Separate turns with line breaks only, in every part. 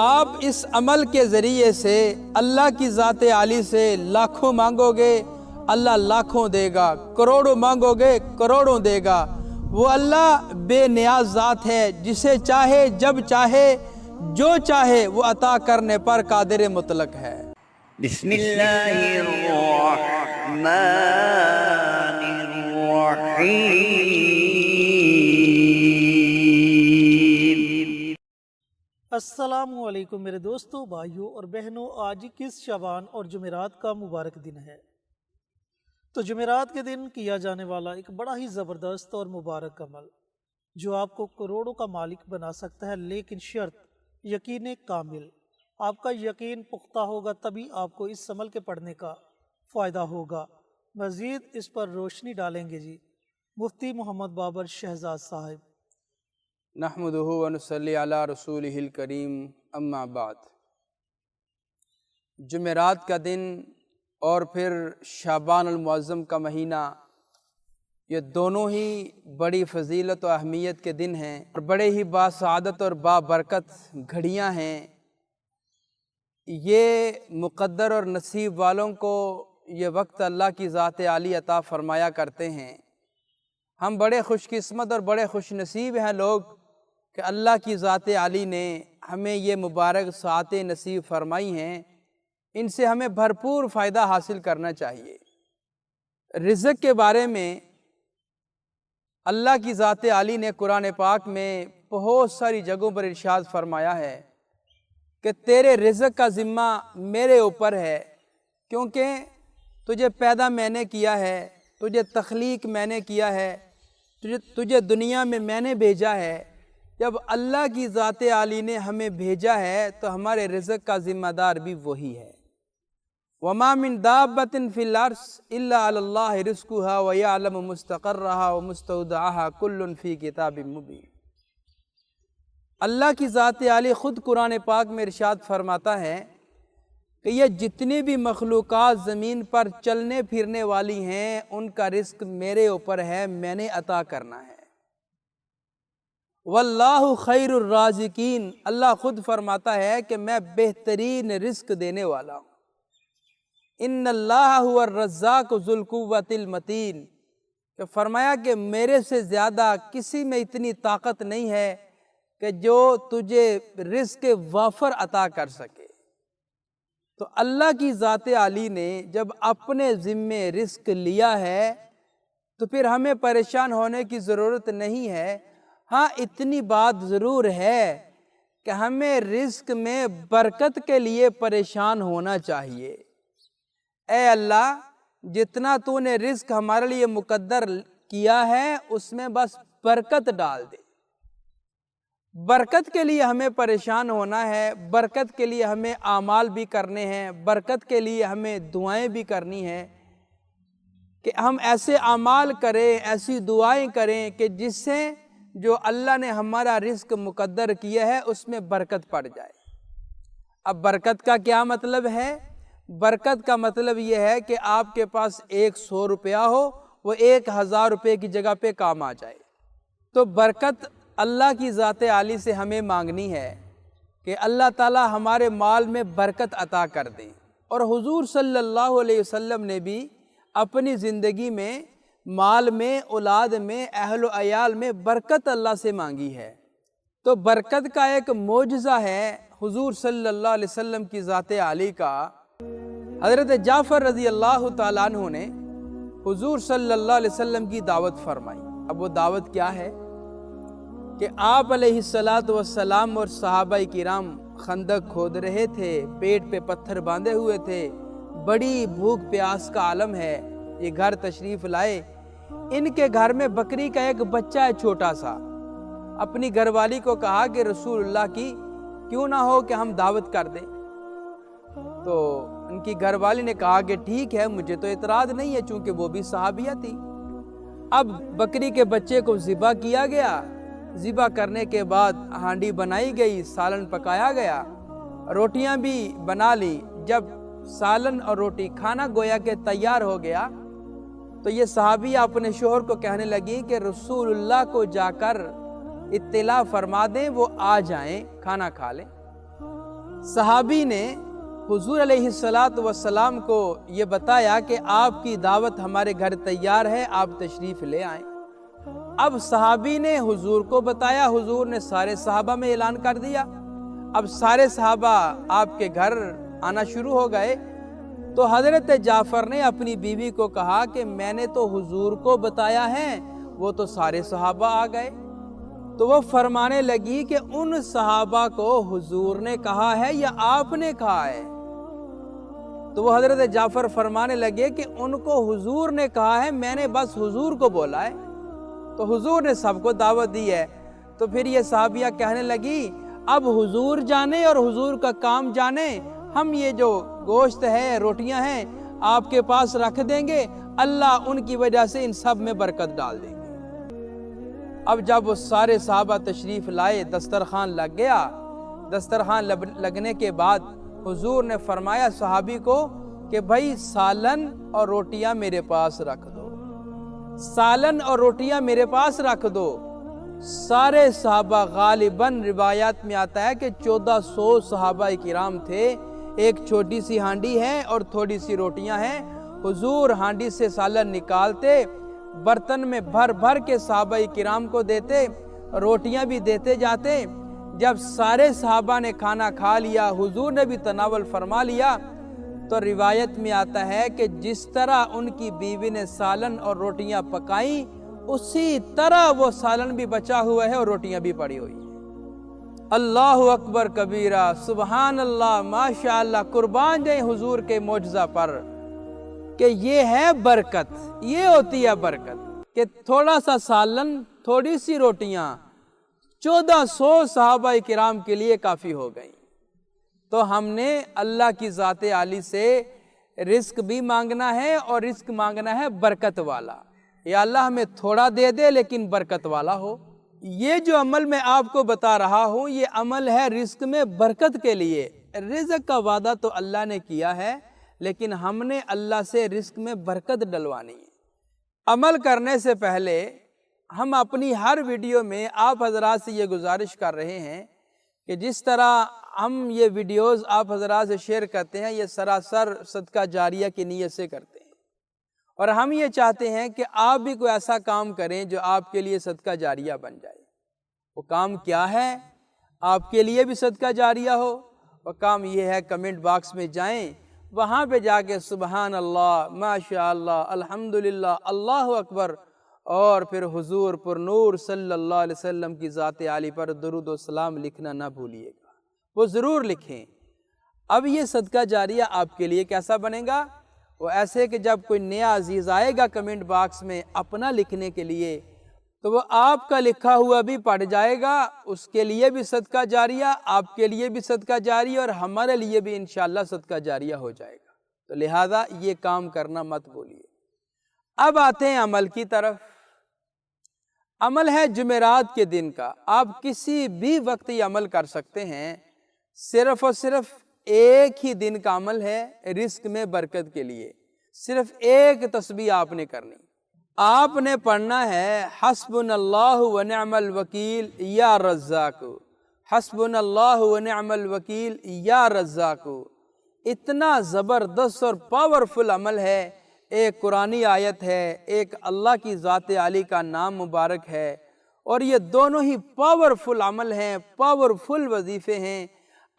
آپ اس عمل کے ذریعے سے اللہ کی ذات عالی سے لاکھوں مانگو گے، اللہ لاکھوں دے گا، کروڑوں مانگو گے، کروڑوں دے گا۔ وہ اللہ بے نیاز ذات ہے، جسے چاہے جب چاہے جو چاہے وہ عطا کرنے پر قادر مطلق ہے۔
بسم اللہ الرحمن الرحیم۔
السلام علیکم میرے دوستوں، بھائیوں اور بہنوں۔ آج 21 شعبان اور جمعرات کا مبارک دن ہے۔ تو جمعرات کے دن کیا جانے والا ایک بڑا ہی زبردست اور مبارک عمل جو آپ کو کروڑوں کا مالک بنا سکتا ہے، لیکن شرط یقین کامل۔ آپ کا یقین پختہ ہوگا تبھی آپ کو اس عمل کے پڑھنے کا فائدہ ہوگا۔ مزید اس پر روشنی ڈالیں گے مفتی محمد بابر شہزاد صاحب۔
نحمدہ ونصلی علی رسولہ الکریم، اما بعد۔ جمعرات کا دن اور پھر شعبان المعظم کا مہینہ، یہ دونوں ہی بڑی فضیلت و اہمیت کے دن ہیں اور بڑے ہی باسعادت اور بابرکت گھڑیاں ہیں۔ یہ مقدر اور نصیب والوں کو یہ وقت اللہ کی ذات عالی عطا فرمایا کرتے ہیں۔ ہم بڑے خوش قسمت اور بڑے خوش نصیب ہیں لوگ کہ اللہ کی ذات عالی نے ہمیں یہ مبارک ساعتیں نصیب فرمائی ہیں۔ ان سے ہمیں بھرپور فائدہ حاصل کرنا چاہیے۔ رزق کے بارے میں اللہ کی ذات عالی نے قرآن پاک میں بہت ساری جگہوں پر ارشاد فرمایا ہے کہ تیرے رزق کا ذمہ میرے اوپر ہے، کیونکہ تجھے پیدا میں نے کیا ہے، تجھے تخلیق میں نے کیا ہے، تجھے دنیا میں نے بھیجا ہے۔ جب اللہ کی ذات عالی نے ہمیں بھیجا ہے تو ہمارے رزق کا ذمہ دار بھی وہی ہے۔ وَمَا مِن دَابَّةٍ فِي الْأَرْضِ إِلَّا عَلَى اللَّهِ رِزْقُهَا وَيَعْلَمُ مُسْتَقَرَّهَا وَمُسْتَوْدَعَهَا كُلٌّ فِي كِتَابٍ مُبِينٍ۔ اللہ کی ذات عالی خود قرآن پاک میں ارشاد فرماتا ہے کہ یہ جتنی بھی مخلوقات زمین پر چلنے پھرنے والی ہیں، ان کا رزق میرے اوپر ہے، میں نے عطا کرنا ہے۔ واللہ خیر الرازقین، اللہ خود فرماتا ہے کہ میں بہترین رزق دینے والا ہوں۔ ان اللہ هو الرزاق ذو القوۃ المتین، کہ فرمایا کہ میرے سے زیادہ کسی میں اتنی طاقت نہیں ہے کہ جو تجھے رزق وافر عطا کر سکے۔ تو اللہ کی ذات عالی نے جب اپنے ذمے رزق لیا ہے تو پھر ہمیں پریشان ہونے کی ضرورت نہیں ہے۔ ہاں اتنی بات ضرور ہے کہ ہمیں رزق میں برکت کے لیے پریشان ہونا چاہیے۔ اے اللہ، جتنا تو نے رزق ہمارے لیے مقدر کیا ہے اس میں بس برکت ڈال دے۔ برکت کے لیے ہمیں پریشان ہونا ہے، برکت کے لیے ہمیں اعمال بھی کرنے ہیں، برکت کے لیے ہمیں دعائیں بھی کرنی ہیں کہ ہم ایسے اعمال کریں، ایسی دعائیں کریں کہ جس سے جو اللہ نے ہمارا رزق مقدر کیا ہے اس میں برکت پڑ جائے۔ اب برکت کا کیا مطلب ہے؟ برکت کا مطلب یہ ہے کہ آپ کے پاس 100 روپیہ ہو، وہ 1000 روپے کی جگہ پہ کام آ جائے۔ تو برکت اللہ کی ذات عالی سے ہمیں مانگنی ہے کہ اللہ تعالی ہمارے مال میں برکت عطا کر دیں۔ اور حضور صلی اللہ علیہ وسلم نے بھی اپنی زندگی میں مال میں، اولاد میں، اہل و عیال میں برکت اللہ سے مانگی ہے۔ تو برکت کا ایک معجزہ ہے حضور صلی اللہ علیہ وسلم کی ذات عالی کا۔ حضرت جعفر رضی اللہ تعالیٰ عنہ نے حضور صلی اللہ علیہ وسلم کی دعوت فرمائی۔ اب وہ دعوت کیا ہے کہ آپ علیہ السلام اور صحابہ کرام خندق کھود رہے تھے، پیٹ پہ پتھر باندھے ہوئے تھے، بڑی بھوک پیاس کا عالم ہے، یہ گھر تشریف لائے۔ ان کے گھر میں بکری کا ایک بچہ ہے چھوٹا سا۔ اپنی گھر والی کو کہا کہ رسول اللہ کی کیوں نہ ہو کہ ہم دعوت کر دیں۔ تو ان کی گھر والی نے کہا کہ ٹھیک ہے، مجھے تو اعتراض نہیں ہے، چونکہ وہ بھی صحابیہ تھی۔ اب بکری کے بچے کو ذبح کیا گیا، ذبح کرنے کے بعد ہانڈی بنائی گئی، سالن پکایا گیا، روٹیاں بھی بنا لی۔ جب سالن اور روٹی کھانا گویا کہ تیار ہو گیا تو یہ صحابیہ اپنے شوہر کو کہنے لگی کہ رسول اللہ کو جا کر اطلاع فرما دیں، وہ آ جائیں، کھانا کھا لیں۔ सहाबी ने हुजूर अलैहिस्सलातु वस्सलाम को ये बताया कि आपकी दावत हमारे घर तैयार है, आप तशरीफ़ ले आएं। अब सहाबी ने हुजूर को बताया, हुजूर ने सारे सहाबा में ऐलान कर दिया। अब सारे सहाबा आपके घर आना शुरू हो गए। तो हज़रत जाफ़र ने अपनी बीवी को कहा कि मैंने तो हुजूर को बताया है, वो तो सारे सहाबा आ गए। तो वो फरमाने लगी कि उन सहाबा को हुजूर ने कहा है या आपने कहा है? तो वो हज़रत जाफ़र फरमाने लगे कि उनको हुजूर ने कहा है, मैंने बस हुजूर को बोला है। तो हुजूर ने सबको दावत दी है। तो फिर ये सहाबिया कहने लगी, अब हुजूर जाने और हुजूर का काम जाने, हम ये जो गोश्त है, रोटियां हैं, आपके पास रख देंगे, अल्लाह उनकी वजह से इन सब में बरकत डाल देंगे। अब जब वो सारे सहाबा तशरीफ़ लाए, दस्तरखान लग गया। दस्तरखान लगने के बाद हुजूर ने फरमाया सहाबी को कि भाई सालन और रोटियां मेरे पास रख दो, सालन और रोटियां मेरे पास रख दो। सारे सहाबा, गालिबन रिवायात में आता है कि 1400 सहाबा किराम थे। एक छोटी सी हांडी है और थोड़ी सी रोटियां हैं। हुजूर हांडी से सालन निकालते, बर्तन में भर भर के सहाबा किराम को देते, रोटियां भी देते जाते। जब सारे सहाबा ने खाना खा लिया, हुजूर ने भी तनावल फरमा लिया, तो रिवायत में आता है कि जिस तरह उनकी बीवी ने सालन और रोटियां पकाई, उसी तरह वो सालन भी बचा हुआ है और रोटियां भी पड़ी हुई है। अल्लाहु अकबर कबीरा, सुबहान अल्लाह, माशा अल्लाह, कुर्बान जाए हुजूर के मोजज़ा पर कि ये है बरकत, ये होती है बरकत कि थोड़ा सा सालन, थोड़ी सी रोटियां 1400 सहाबा किराम के लिए काफ़ी हो गई। तो हमने अल्लाह की ज़ात आली से रिस्क भी मांगना है और रिस्क मांगना है बरकत वाला। या अल्लाह हमें थोड़ा दे दे लेकिन बरकत वाला हो। ये जो अमल मैं आपको बता रहा हूँ, ये अमल है रिस्क में बरकत के लिए। रिज़्क़ का वादा तो अल्लाह ने किया है, लेकिन हमने अल्लाह से रिस्क में बरकत डलवानी है। अमल करने से पहले हम अपनी हर वीडियो में आप हजरात से ये गुजारिश कर रहे हैं कि जिस तरह हम ये वीडियोस आप हजरात से शेयर करते हैं, ये सरासर सदका जारिया की नीयत से करते हैं। और हम ये चाहते हैं कि आप भी कोई ऐसा काम करें जो आपके लिए सदका जारिया बन जाए। वो काम क्या है? आपके लिए भी सदका जारिया हो। वो काम ये है, कमेंट बॉक्स में जाएं, वहाँ पे जाके सुबहान अल्लाह, माशा अल्लाह, अल्हम्दुलिल्लाह, अल्लाहु अकबर, और फिर हुजूर पर नूर सल्लल्लाहु अलैहि वसल्लम की ज़ात आली पर दुरूद व सलाम लिखना ना भूलिएगा, वो ज़रूर लिखें। अब ये सदका जारिया आपके लिए कैसा बनेगा? वो ऐसे कि जब कोई नया अजीज़ आएगा कमेंट बॉक्स में अपना लिखने के लिए, तो वो आपका लिखा हुआ भी पढ़ जाएगा, उसके लिए भी सदका जारिया, आपके लिए भी सदका जारिया, और हमारे लिए भी इंशाअल्लाह सदका जारिया हो जाएगा। तो लिहाजा ये काम करना मत भूलिए। अब आते हैं अमल की तरफ। अमल है जुमेरात के दिन का। आप किसी भी वक्त ये अमल कर सकते हैं। सिर्फ और सिर्फ एक ही दिन का अमल है रिस्क में बरकत के लिए। सिर्फ एक तस्बीह आपने करनी। आपने पढ़ना है हस्बुनल्लाहु व निअमल वकील या रज़्ज़ाक़ु, हस्बुनल्लाहु व निअमल वकील या रज़्ज़ाक़ु। इतना ज़बरदस्त और पावरफुल अमल है। एक कुरानी आयत है, एक अल्लाह की ज़ात आली का नाम मुबारक है, और ये दोनों ही पावरफुल अमल हैं, पावरफुल वजीफ़े हैं।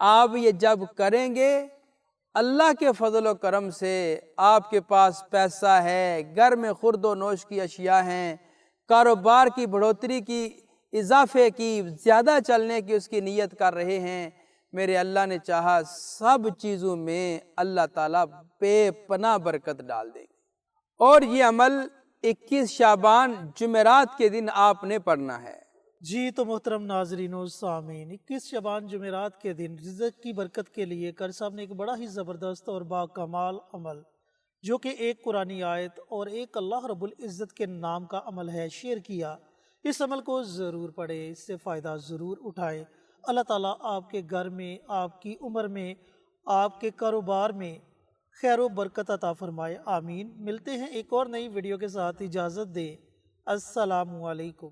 आप ये जब करेंगे, अल्लाह के फजल व करम से आपके पास पैसा है, घर में खुर्दो नोश की अशिया हैं, कारोबार की बढ़ोतरी की, इजाफे की, ज़्यादा चलने की उसकी नीयत कर रहे हैं, मेरे अल्लाह ने चाहा सब चीज़ों में अल्लाह ताला बेपनाह बरकत डाल देंगे। और ये अमल 21 शाबान जुमेरात के दिन आपने पढ़ना है।
जी तो मोहतरम नाजरीन और सामीन, 21 शबान जुमेरात के दिन रिज़्क़ की बरकत के लिए कर साहब ने एक बड़ा ही ज़बरदस्त और बाकमाल अमल, जो कि एक कुरानी आयत और एक अल्लाह रब्बुल इज़्ज़त के नाम का अमल है, शेयर किया। इस अमल को ज़रूर पढ़ें, इससे फ़ायदा ज़रूर उठाएं। अल्लाह ताला आपके घर में, आपकी उम्र में, आपके कारोबार में खैर व बरकत अता फरमाए, आमीन। मिलते हैं एक और नई वीडियो के साथ, इजाज़त दें। अस्सलामु अलैकुम।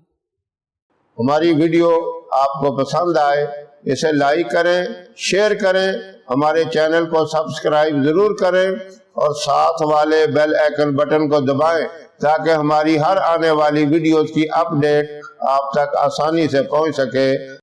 हमारी वीडियो आपको पसंद आए اسے لائک کریں، شیئر کریں، ہمارے چینل کو سبسکرائب ضرور کریں اور ساتھ والے بیل آئیکن بٹن کو دبائیں تاکہ ہماری ہر آنے والی ویڈیوز کی اپڈیٹ آپ تک آسانی سے پہنچ سکے۔